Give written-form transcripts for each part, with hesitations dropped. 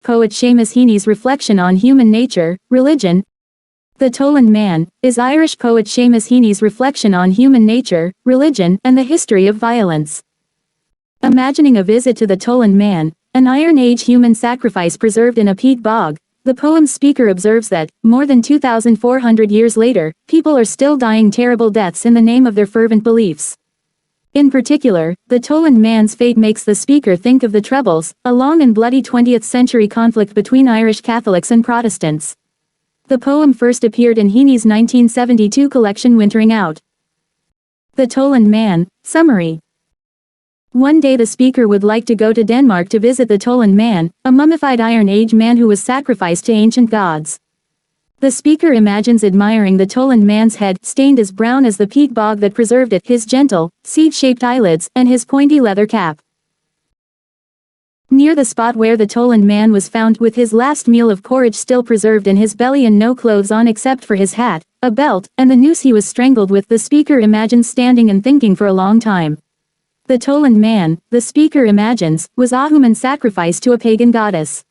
poet Seamus Heaney's reflection on human nature, religion. The Tolland Man is Irish poet Seamus Heaney's reflection on human nature, religion, and the history of violence. Imagining a visit to the Tolland Man, an Iron Age human sacrifice preserved in a peat bog, the poem's speaker observes that, more than 2,400 years later, people are still dying terrible deaths in the name of their fervent beliefs. In particular, the Tolland Man's fate makes the speaker think of the Troubles, a long and bloody 20th century conflict between Irish Catholics and Protestants. The poem first appeared in Heaney's 1972 collection Wintering Out. The Tolland Man, summary. One day the speaker would like to go to Denmark to visit the Tolland Man, a mummified Iron Age man who was sacrificed to ancient gods. The speaker imagines admiring the Tolland Man's head, stained as brown as the peat bog that preserved it, his gentle, seed-shaped eyelids, and his pointy leather cap. Near the spot where the Tolland Man was found, with his last meal of porridge still preserved in his belly and no clothes on except for his hat, a belt, and the noose he was strangled with, the speaker imagines standing and thinking for a long time. The Tolland Man, the speaker imagines, was a human sacrifice to a pagan goddess.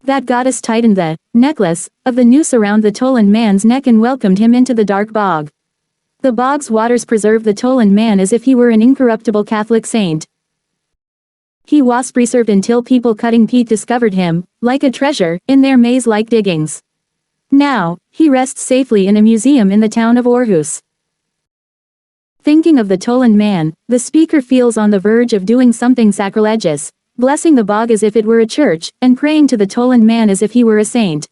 That goddess tightened the necklace of the noose around the Tolland Man's neck and welcomed him into the dark bog. The bog's waters preserved the Tolland Man as if he were an incorruptible Catholic saint. He was preserved until people cutting peat discovered him, like a treasure, in their maze-like diggings. Now, he rests safely in a museum in the town of Aarhus. Thinking of the Tolland Man, the speaker feels on the verge of doing something sacrilegious, blessing the bog as if it were a church, and praying to the Tolland Man as if he were a saint.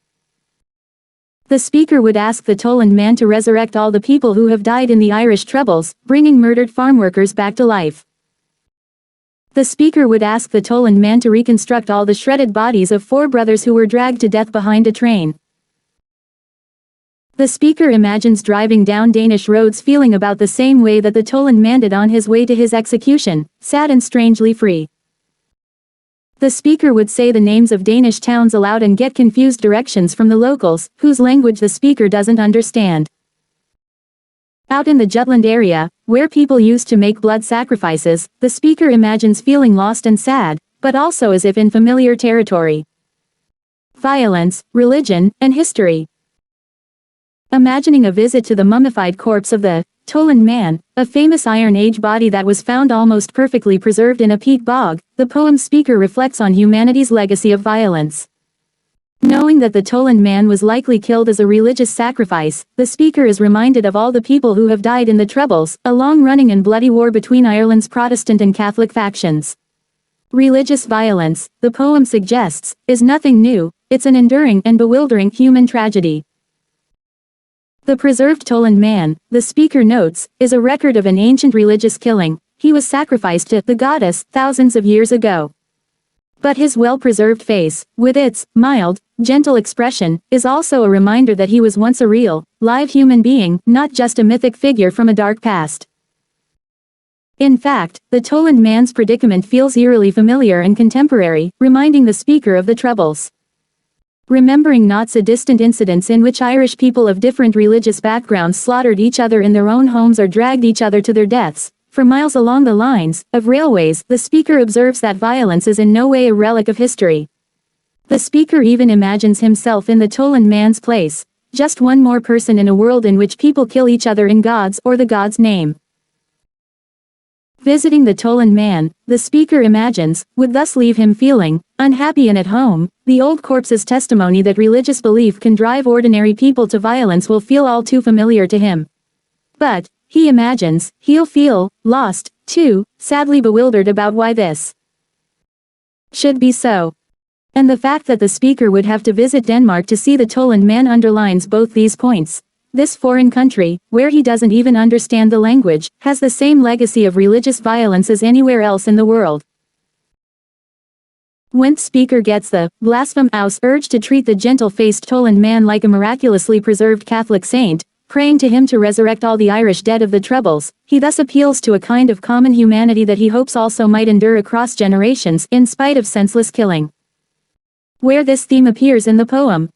The speaker would ask the Tolland Man to resurrect all the people who have died in the Irish Troubles, bringing murdered farm workers back to life. The speaker would ask the Tolland Man to reconstruct all the shredded bodies of 4 brothers who were dragged to death behind a train. The speaker imagines driving down Danish roads feeling about the same way that the Tolland Man did on his way to his execution, sad and strangely free. The speaker would say the names of Danish towns aloud and get confused directions from the locals, whose language the speaker doesn't understand. Out in the Jutland area, where people used to make blood sacrifices, the speaker imagines feeling lost and sad, but also as if in familiar territory. Violence, religion, and history. Imagining a visit to the mummified corpse of the Tolland Man, a famous Iron Age body that was found almost perfectly preserved in a peat bog, the poem's speaker reflects on humanity's legacy of violence. Knowing that the Tolland Man was likely killed as a religious sacrifice, the speaker is reminded of all the people who have died in the Troubles, a long-running and bloody war between Ireland's Protestant and Catholic factions. Religious violence, the poem suggests, is nothing new, it's an enduring and bewildering human tragedy. The preserved Tolland Man, the speaker notes, is a record of an ancient religious killing. He was sacrificed to the goddess thousands of years ago. But his well-preserved face, with its mild, gentle expression, is also a reminder that he was once a real, live human being, not just a mythic figure from a dark past. In fact, the Tolland Man's predicament feels eerily familiar and contemporary, reminding the speaker of the Troubles. Remembering not so distant incidents in which Irish people of different religious backgrounds slaughtered each other in their own homes or dragged each other to their deaths, for miles along the lines of railways, the speaker observes that violence is in no way a relic of history. The speaker even imagines himself in the Tolland Man's place, just one more person in a world in which people kill each other in God's or the God's name. Visiting the Tolland Man, the speaker imagines, would thus leave him feeling unhappy and at home. The old corpse's testimony that religious belief can drive ordinary people to violence will feel all too familiar to him. But, he imagines, he'll feel lost, too, sadly bewildered about why this should be so. And the fact that the speaker would have to visit Denmark to see the Tolland Man underlines both these points. This foreign country, where he doesn't even understand the language, has the same legacy of religious violence as anywhere else in the world. When the speaker gets the blasphemous urge to treat the gentle-faced Tolland Man like a miraculously preserved Catholic saint, praying to him to resurrect all the Irish dead of the Troubles, he thus appeals to a kind of common humanity that he hopes also might endure across generations, in spite of senseless killing. Where this theme appears in the poem.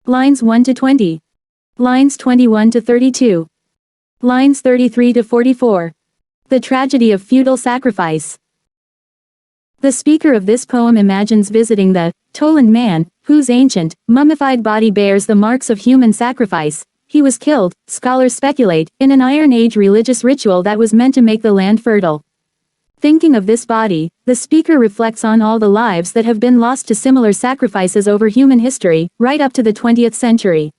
Lines 1 to 20. Lines 21 to 32. Lines 33 to 44. The tragedy of feudal sacrifice. The speaker of this poem imagines visiting the Tolland Man, whose ancient, mummified body bears the marks of human sacrifice. He was killed, scholars speculate, in an Iron Age religious ritual that was meant to make the land fertile. Thinking of this body, the speaker reflects on all the lives that have been lost to similar sacrifices over human history, right up to the 20th century.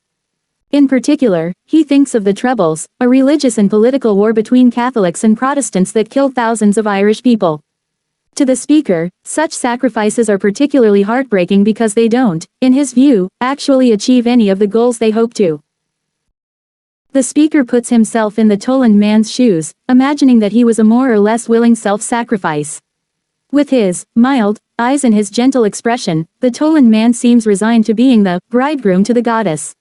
In particular, he thinks of the Troubles, a religious and political war between Catholics and Protestants that killed thousands of Irish people. To the speaker, such sacrifices are particularly heartbreaking because they don't, in his view, actually achieve any of the goals they hope to. The speaker puts himself in the Tolland man's shoes, imagining that he was a more or less willing self-sacrifice. With his mild eyes and his gentle expression, the Tolland man seems resigned to being the bridegroom to the goddess.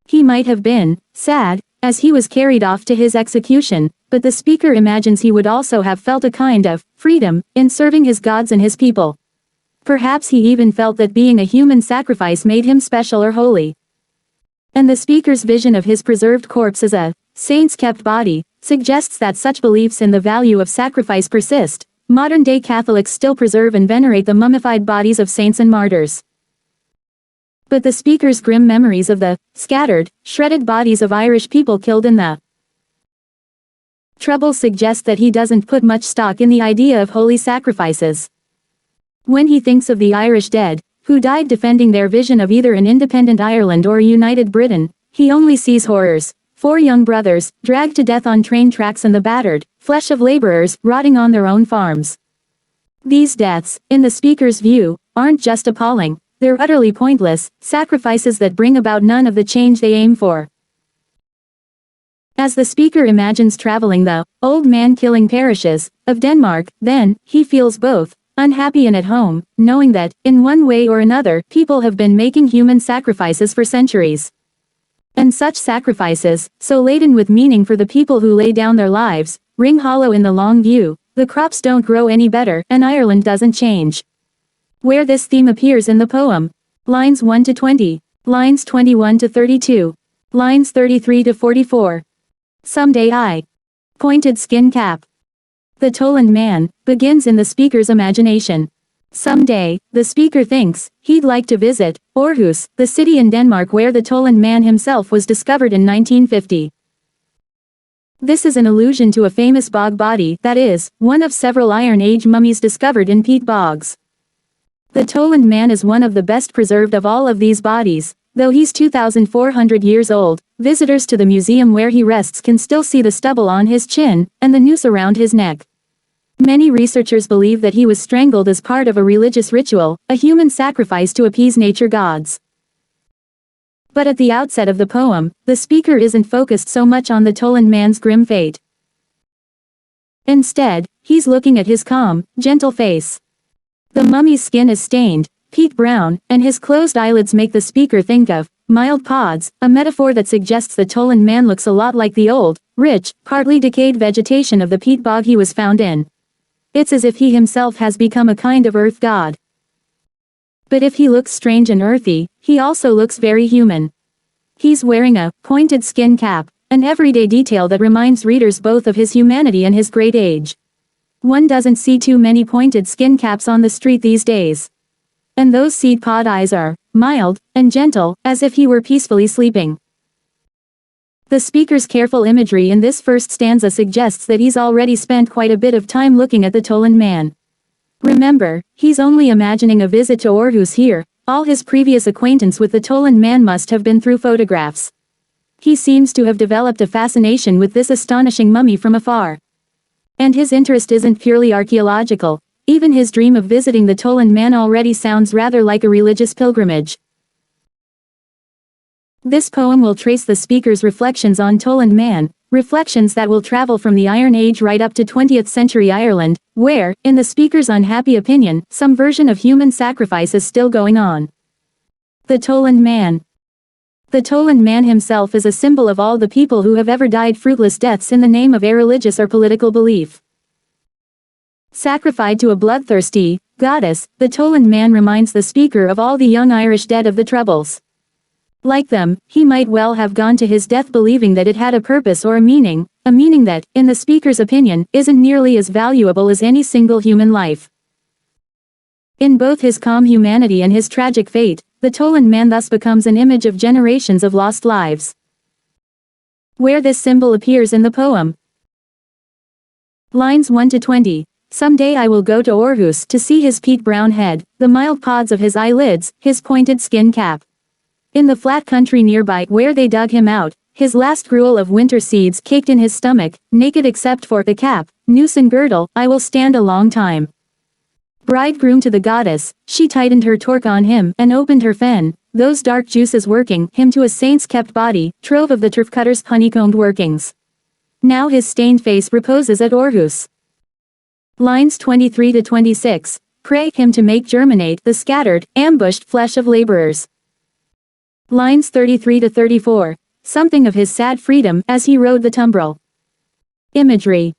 He might have been sad as he was carried off to his execution, but the speaker imagines he would also have felt a kind of freedom in serving his gods and his people. Perhaps he even felt that being a human sacrifice made him special or holy. And the speaker's vision of his preserved corpse as a saint's kept body suggests that such beliefs in the value of sacrifice persist. Modern-day Catholics still preserve and venerate the mummified bodies of saints and martyrs. But the speaker's grim memories of the scattered, shredded bodies of Irish people killed in the Troubles suggest that he doesn't put much stock in the idea of holy sacrifices. When he thinks of the Irish dead, who died defending their vision of either an independent Ireland or a united Britain, he only sees horrors: 4 young brothers, dragged to death on train tracks and the battered flesh of laborers rotting on their own farms. These deaths, in the speaker's view, aren't just appalling, they're utterly pointless, sacrifices that bring about none of the change they aim for. As the speaker imagines traveling the old man-killing parishes of Denmark, then, he feels both unhappy and at home, knowing that, in one way or another, people have been making human sacrifices for centuries. And such sacrifices, so laden with meaning for the people who lay down their lives, ring hollow in the long view. The crops don't grow any better, and Ireland doesn't change. Where this theme appears in the poem. Lines 1 to 20. Lines 21 to 32. Lines 33 to 44. Someday I. Pointed skin cap. The Tolland man begins in the speaker's imagination. Someday, the speaker thinks, he'd like to visit Aarhus, the city in Denmark where the Tolland man himself was discovered in 1950. This is an allusion to a famous bog body that is, one of several Iron Age mummies discovered in peat bogs. The Tolland man is one of the best preserved of all of these bodies. Though he's 2,400 years old, visitors to the museum where he rests can still see the stubble on his chin, and the noose around his neck. Many researchers believe that he was strangled as part of a religious ritual, a human sacrifice to appease nature gods. But at the outset of the poem, the speaker isn't focused so much on the Tolland man's grim fate. Instead, he's looking at his calm, gentle face. The mummy's skin is stained peat brown, and his closed eyelids make the speaker think of mild pods, a metaphor that suggests the Tolland man looks a lot like the old, rich, partly decayed vegetation of the peat bog he was found in. It's as if he himself has become a kind of earth god. But if he looks strange and earthy, he also looks very human. He's wearing a pointed skin cap, an everyday detail that reminds readers both of his humanity and his great age. One doesn't see too many pointed skin caps on the street these days. And those seed pod eyes are mild and gentle, as if he were peacefully sleeping. The speaker's careful imagery in this first stanza suggests that he's already spent quite a bit of time looking at the Tolland man. Remember, he's only imagining a visit to Aarhus here. All his previous acquaintance with the Tolland man must have been through photographs. He seems to have developed a fascination with this astonishing mummy from afar. And his interest isn't purely archaeological. Even his dream of visiting the Tolland man already sounds rather like a religious pilgrimage. This poem will trace the speaker's reflections on Tolland man, reflections that will travel from the Iron Age right up to 20th century Ireland, where, in the speaker's unhappy opinion, some version of human sacrifice is still going on. The Tolland man. The Tolland man himself is a symbol of all the people who have ever died fruitless deaths in the name of a religious or political belief. Sacrificed to a bloodthirsty goddess, the Tolland man reminds the speaker of all the young Irish dead of the Troubles. Like them, he might well have gone to his death believing that it had a purpose or a meaning that, in the speaker's opinion, isn't nearly as valuable as any single human life. In both his calm humanity and his tragic fate, the Tolland Man thus becomes an image of generations of lost lives. Where this symbol appears in the poem. Lines 1 to 20. Someday I will go to Aarhus to see his peat brown head, the mild pods of his eyelids, his pointed skin cap. In the flat country nearby where they dug him out, his last gruel of winter seeds caked in his stomach, naked except for the cap, noose and girdle, I will stand a long time. Bridegroom to the goddess, she tightened her torque on him and opened her fen, those dark juices working him to a saint's kept body, trove of the turf cutter's honeycombed workings. Now his stained face reposes at Aarhus. Lines 23 to 26, pray him to make germinate the scattered, ambushed flesh of laborers. Lines 33 to 34, something of his sad freedom as he rode the tumbril. Imagery.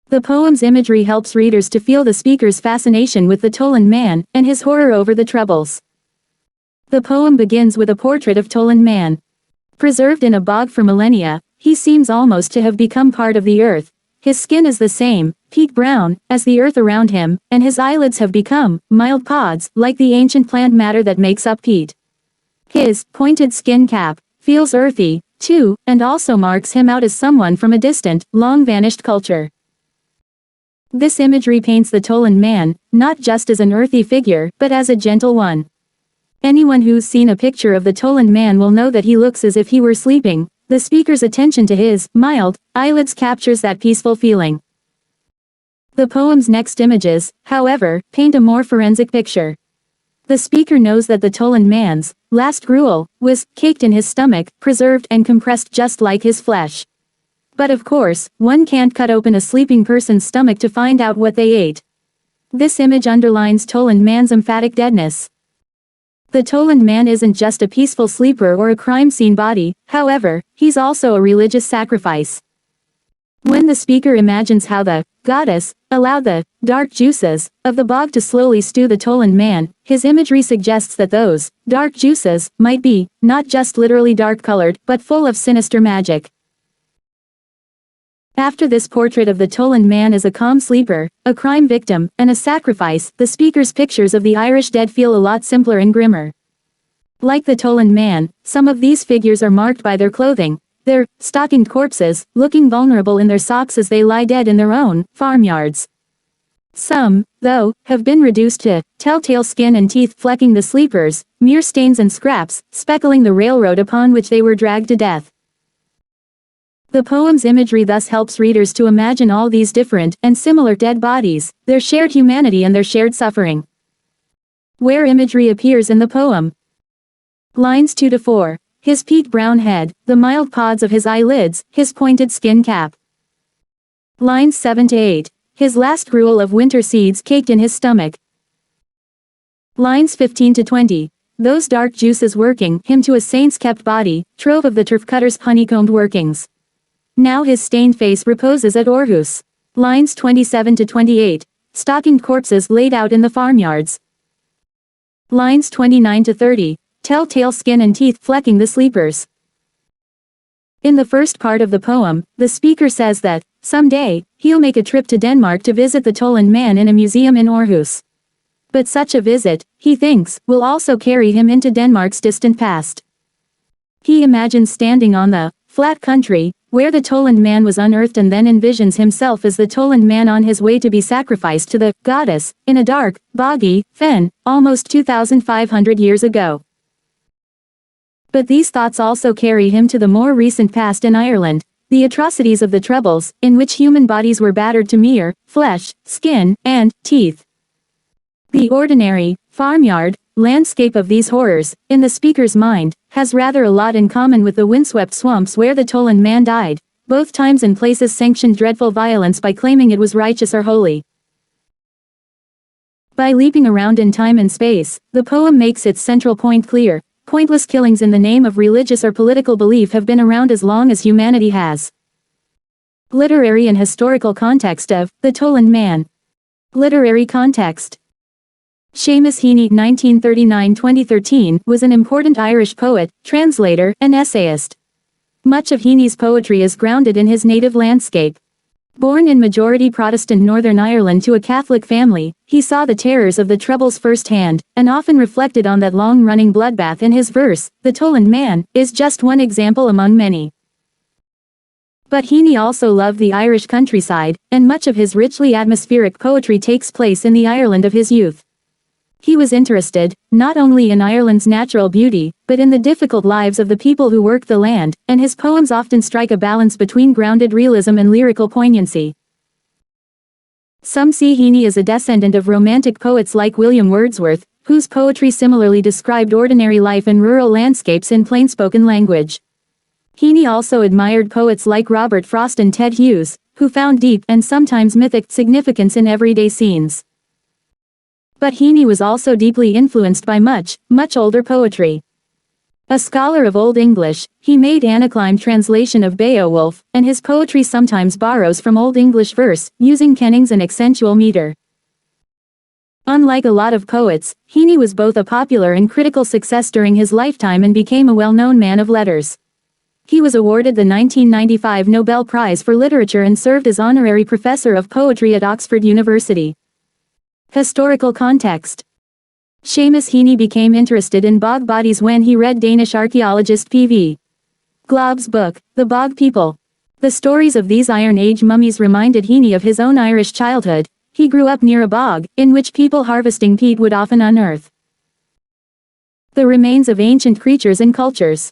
The poem's imagery helps readers to feel the speaker's fascination with the Tolland Man and his horror over the troubles. The poem begins with a portrait of Tolland Man. Preserved in a bog for millennia, he seems almost to have become part of the earth. His skin is the same, peat brown, as the earth around him, and his eyelids have become mild pods, like the ancient plant matter that makes up peat. His pointed skin cap feels earthy, too, and also marks him out as someone from a distant, long-vanished culture. This imagery paints the Tolland Man, not just as an earthy figure, but as a gentle one. Anyone who's seen a picture of the Tolland Man will know that he looks as if he were sleeping. The speaker's attention to his mild eyelids captures that peaceful feeling. The poem's next images, however, paint a more forensic picture. The speaker knows that the Tolland Man's last gruel was caked in his stomach, preserved and compressed just like his flesh. But of course, one can't cut open a sleeping person's stomach to find out what they ate. This image underlines Tolland Man's emphatic deadness. The Tolland Man isn't just a peaceful sleeper or a crime scene body, however, he's also a religious sacrifice. When the speaker imagines how the goddess allowed the dark juices of the bog to slowly stew the Tolland Man, his imagery suggests that those dark juices might be not just literally dark-colored but full of sinister magic. After this portrait of the Tolland Man as a calm sleeper, a crime victim, and a sacrifice, the speaker's pictures of the Irish dead feel a lot simpler and grimmer. Like the Tolland Man, some of these figures are marked by their clothing, their stockinged corpses, looking vulnerable in their socks as they lie dead in their own farmyards. Some, though, have been reduced to telltale skin and teeth flecking the sleepers, mere stains and scraps, speckling the railroad upon which they were dragged to death. The poem's imagery thus helps readers to imagine all these different and similar dead bodies, their shared humanity and their shared suffering. Where imagery appears in the poem. Lines 2 to 4. His peat brown head, the mild pods of his eyelids, his pointed skin cap. Lines 7 to 8. His last gruel of winter seeds caked in his stomach. Lines 15 to 20. Those dark juices working him to a saint's kept body, trove of the turf cutter's honeycombed workings. Now his stained face reposes at Aarhus. Lines 27 to 28. Stockinged corpses laid out in the farmyards. Lines 29 to 30. Telltale skin and teeth flecking the sleepers. In the first part of the poem, the speaker says that, someday, he'll make a trip to Denmark to visit the Tolland Man in a museum in Aarhus. But such a visit, he thinks, will also carry him into Denmark's distant past. He imagines standing on the flat country, where the Tolland Man was unearthed, and then envisions himself as the Tolland Man on his way to be sacrificed to the goddess, in a dark, boggy fen, almost 2,500 years ago. But these thoughts also carry him to the more recent past in Ireland, the atrocities of the Troubles, in which human bodies were battered to mere flesh, skin, and teeth. The ordinary farmyard landscape of these horrors, in the speaker's mind, has rather a lot in common with the windswept swamps where the Tolland Man died. Both times and places sanctioned dreadful violence by claiming it was righteous or holy. By leaping around in time and space, the poem makes its central point clear. Pointless killings in the name of religious or political belief have been around as long as humanity has. Literary and historical context of the Tolland Man. Literary context. Seamus Heaney (1939–2013) was an important Irish poet, translator, and essayist. Much of Heaney's poetry is grounded in his native landscape. Born in majority Protestant Northern Ireland to a Catholic family, he saw the terrors of the Troubles firsthand, and often reflected on that long-running bloodbath in his verse. The Tolland Man is just one example among many. But Heaney also loved the Irish countryside, and much of his richly atmospheric poetry takes place in the Ireland of his youth. He was interested, not only in Ireland's natural beauty, but in the difficult lives of the people who worked the land, and his poems often strike a balance between grounded realism and lyrical poignancy. Some see Heaney as a descendant of romantic poets like William Wordsworth, whose poetry similarly described ordinary life and rural landscapes in plain-spoken language. Heaney also admired poets like Robert Frost and Ted Hughes, who found deep and sometimes mythic significance in everyday scenes. But Heaney was also deeply influenced by much older poetry. A scholar of Old English, he made an acclaimed translation of Beowulf, and his poetry sometimes borrows from Old English verse, using kennings and accentual meter. Unlike a lot of poets, Heaney was both a popular and critical success during his lifetime and became a well-known man of letters. He was awarded the 1995 Nobel Prize for Literature and served as honorary professor of poetry at Oxford University. Historical context. Seamus Heaney became interested in bog bodies when he read Danish archaeologist P.V. Glob's book, The Bog People. The stories of these Iron Age mummies reminded Heaney of his own Irish childhood. He grew up near a bog, in which people harvesting peat would often unearth the remains of ancient creatures and cultures.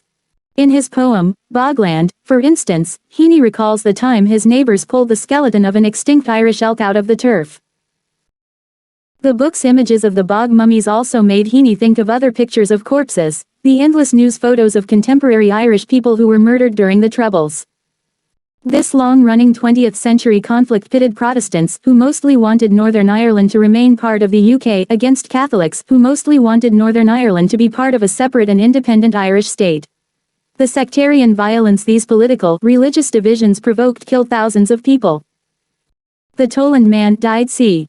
In his poem, Bogland, for instance, Heaney recalls the time his neighbors pulled the skeleton of an extinct Irish elk out of the turf. The book's images of the bog mummies also made Heaney think of other pictures of corpses, the endless news photos of contemporary Irish people who were murdered during the Troubles. This long-running 20th-century conflict pitted Protestants, who mostly wanted Northern Ireland to remain part of the UK, against Catholics, who mostly wanted Northern Ireland to be part of a separate and independent Irish state. The sectarian violence these political, religious divisions provoked killed thousands of people. The Tolland Man died c.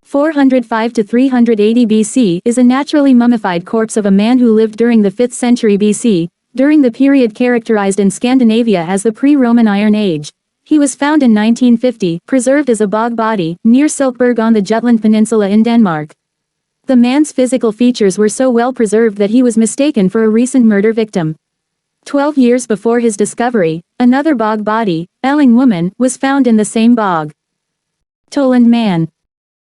405 to 380 BC is a naturally mummified corpse of a man who lived during the 5th century BC, during the period characterized in Scandinavia as the pre-Roman Iron Age. He was found in 1950, preserved as a bog body, near Silkeborg on the Jutland Peninsula in Denmark. The man's physical features were so well preserved that he was mistaken for a recent murder victim. 12 years before his discovery, another bog body, Elling woman, was found in the same bog. Tolland Man.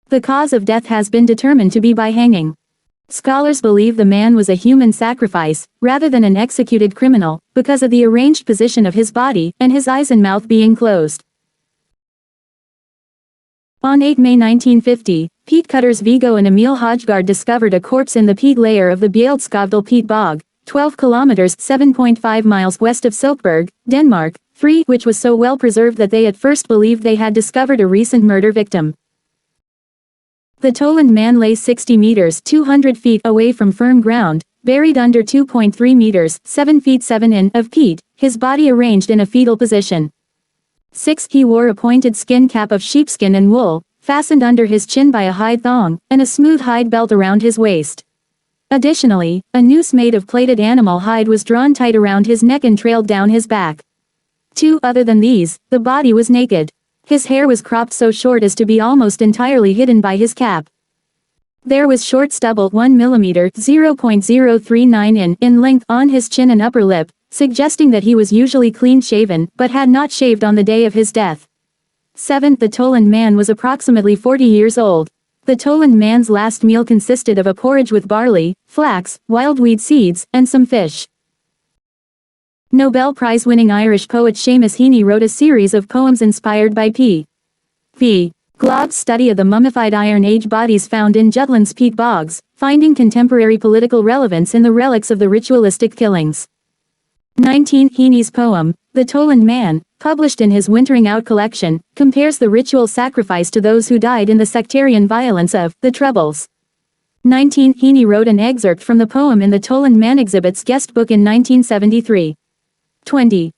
The cause of death has been determined to be by hanging. Scholars believe the man was a human sacrifice, rather than an executed criminal, because of the arranged position of his body, and his eyes and mouth being closed. On 8 May 1950, peat cutters Viggo and Emil Hodggaard discovered a corpse in the peat layer of the Bjælskovdal peat bog, 12 kilometers (7.5 miles) west of Silkeborg, Denmark, which was so well preserved that they at first believed they had discovered a recent murder victim. The Tolland Man lay 60 meters (200 feet) away from firm ground, buried under 2.3 meters (7 feet 7 in) of peat, his body arranged in a fetal position. 6. He wore a pointed skin cap of sheepskin and wool, fastened under his chin by a hide thong, and a smooth hide belt around his waist. Additionally, a noose made of plaited animal hide was drawn tight around his neck and trailed down his back. 2. Other than these, the body was naked. His hair was cropped so short as to be almost entirely hidden by his cap. There was short stubble 1 mm (0.039 in length on his chin and upper lip, suggesting that he was usually clean-shaven but had not shaved on the day of his death. 7. The Tolland Man was approximately 40 years old. The Tolland Man's last meal consisted of a porridge with barley, flax, wildweed seeds, and some fish. Nobel Prize-winning Irish poet Seamus Heaney wrote a series of poems inspired by P.V. Glob's study of the mummified Iron Age bodies found in Jutland's peat bogs, finding contemporary political relevance in the relics of the ritualistic killings. 19. Heaney's poem, The Tolland Man, published in his Wintering Out collection, compares the ritual sacrifice to those who died in the sectarian violence of the Troubles. 19. Heaney wrote an excerpt from the poem in the Tolland Man exhibit's guest book in 1973. 20.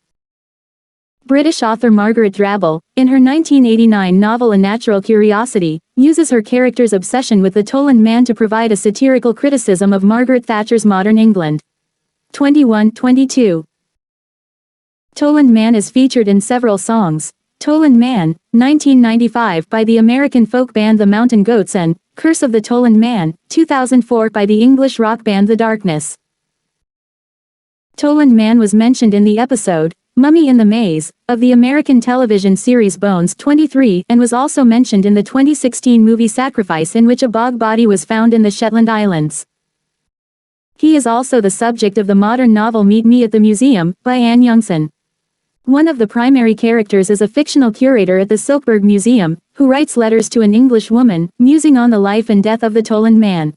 British author Margaret Drabble, in her 1989 novel A Natural Curiosity, uses her character's obsession with the Tolland Man to provide a satirical criticism of Margaret Thatcher's modern England. 21. 22. Tolland Man is featured in several songs. Tolland Man, 1995 by the American folk band The Mountain Goats and Curse of the Tolland Man, 2004 by the English rock band The Darkness. Tolland Man was mentioned in the episode, Mummy in the Maze, of the American television series Bones 23 and was also mentioned in the 2016 movie Sacrifice in which a bog body was found in the Shetland Islands. He is also the subject of the modern novel Meet Me at the Museum, by Anne Youngson. One of the primary characters is a fictional curator at the Silkburg Museum, who writes letters to an English woman, musing on the life and death of the Tolland Man.